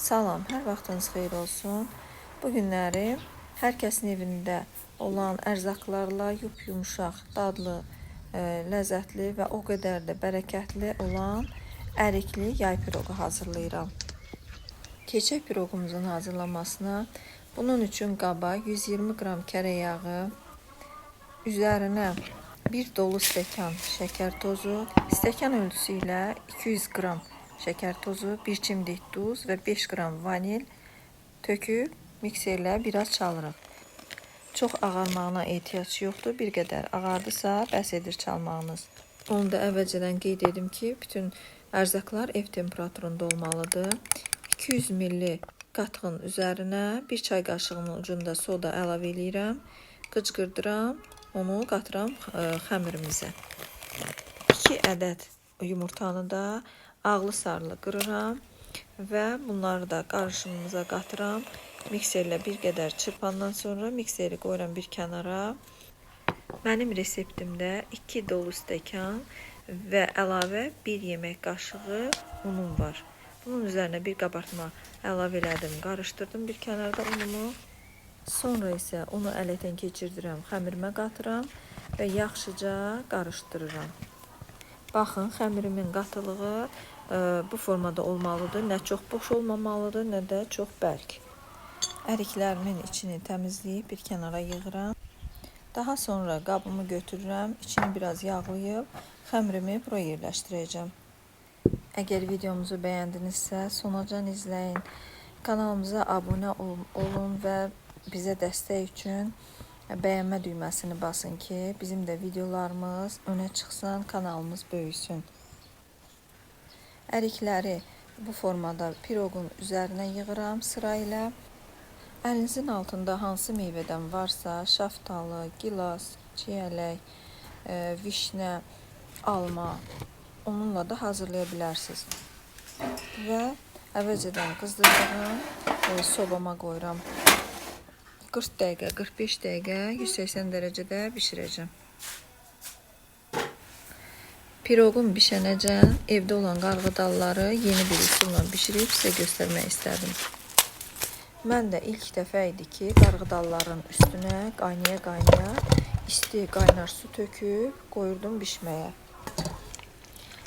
Salam, hər vaxtınız xeyir olsun. Bu günləri hər kəsin evində olan ərzaqlarla yumuşaq, dadlı, ləzzətli və o qədər də bərəkətli olan ərikli yay piroqu hazırlayıram. Keçək piroqumuzun hazırlanmasına bunun üçün qaba 120 qram kərə yağı, üzərinə 1 dolu stəkan şəkər tozu, stəkan ölçüsü ilə 200 qram şəkər tozu, 1 çimdik duz və 5 qram vanil töküb mikserlə biraz çalırıq. Çox ağarmağına ehtiyac yoxdur. Bir qədər ağardısa bəs edir çalmağınız. Onu da əvvəlcədən qeyd edim ki, bütün ərzaqlar ev temperaturunda olmalıdır. 200 ml qatığın üzərinə 1 çay qaşığının ucunda soda əlavə edirəm. Qıcqırdıram, onu qatıram xəmirimizə. 2 ədəd yumurtanı da ağlı sarılı qırıram və bunları da qarışımımıza qatıram. Mikserlə bir qədər çırpandan sonra mikseri qoyuram bir kənara. Mənim reseptimdə 2 dolu stəkan və əlavə 1 yemək qaşığı unum var. Bunun üzərinə bir qabartma əlavə elədim, qarışdırdım bir kənarda unumu. Sonra isə onu ələkdən keçirdirəm, xəmirimə qatıram və yaxşıca qarışdırıram. Baxın, xəmirimin qatılığı bu formada olmalıdır. Nə çox boş olmamalıdır, nə də çox bərk. Əriklərimin içini təmizləyib bir kənara yığıram. Daha sonra qabımı götürürəm, içini biraz yağlayıb xəmirimi bura yerləşdirəcəm. Əgər videomuzu bəyəndinizsə, sonacan izləyin. Kanalımıza abunə olun və bizə dəstək üçün bəyənmə düyməsini basın ki, bizim də videolarımız önə çıxsın, kanalımız böyüsün. Ərikləri bu formada piroqun üzərinə yığıram sırayla. Əlinizin altında hansı meyvədən varsa, şaftalı, gilas, çiyələk, vişnə, alma, onunla da hazırlaya bilərsiniz. Və əvvəlcədən qızdırdığım sobama qoyuram. 40 dəqiqə, 45 dəqiqə 180 dərəcədə bişirəcəm. Piroqum bişənəcən evdə olan qarğıdalları yeni bir üsulla bişirib sizə göstərmək istədim. Mən də ilk dəfə idi ki, qarğıdalların üstünə qaynaya isti qaynar su töküb qoyurdum bişməyə.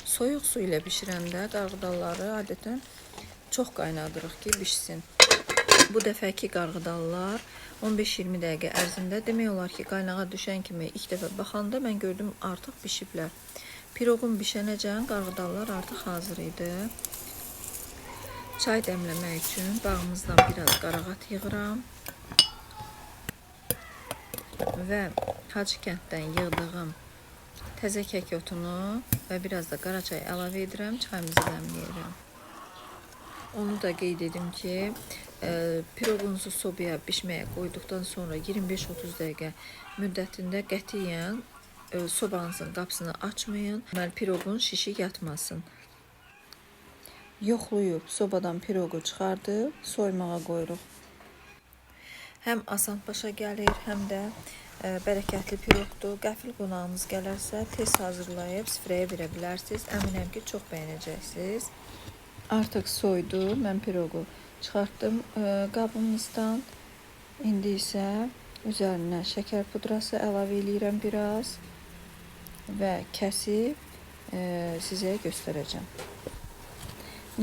Soyuq su ilə bişirəndə qarğıdalları adətən çox qaynadırıq ki, bişsin. Bu dəfəki qarğıdallar 15-20 dəqiqə ərzində demək olar ki, qaynağa düşən kimi ilk dəfə baxanda mən gördüm artıq bişiblər. Piroqum bişənəcən qarğıdallar artıq hazır idi. Çay dəmləmək üçün bağımızdan biraz qarağat yığıram və Hacı kənddən yığdığım təzə kək otunu və biraz da qara çay əlavə edirəm, çayımızı dəmləyirəm. Onu da qeyd edim ki, piroqunuzu sobaya bişməyə qoyduqdan sonra 25-30 dəqiqə müddətində qətiyyən sobanızın qapısını açmayın. Piroqun şişi yatmasın. Yoxlayıb sobadan piroqu çıxardıb soymağa qoyuruq. Həm asan başa gəlir, həm də bərəkətli piroqdur. Qəfil qonağınız gələrsə tez hazırlayıb süfrəyə verə bilərsiniz. Əminəm ki, çox bəyənəcəksiniz. Artıq soydu. Mən piroqu çıxartdım qabımızdan. İndi isə üzərinə şəkər pudrası əlavə edirəm biraz və kəsib sizə göstərəcəm.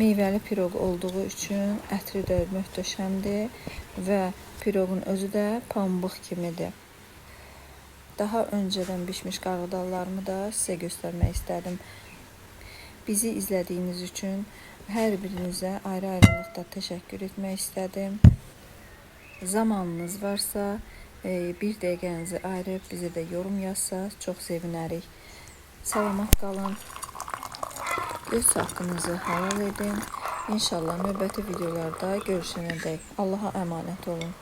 Meyvəli piroq olduğu üçün ətri də möhtəşəmdir və piroqun özü də pambıq kimidir. Daha öncədən bişmiş qarğıdallarımı da sizə göstərmək istədim. Bizi izlədiyiniz üçün hər birinizə ayrı-ayrılıqda təşəkkür etmək istədim. Zamanınız varsa, bir dəqiqənizi ayırıb bizə də yorum yazsanız çox sevinərik. Salamat qalın. Öz haqqınızı halal edin. İnşallah növbəti videolarda görüşənədək. Allaha əmanət olun.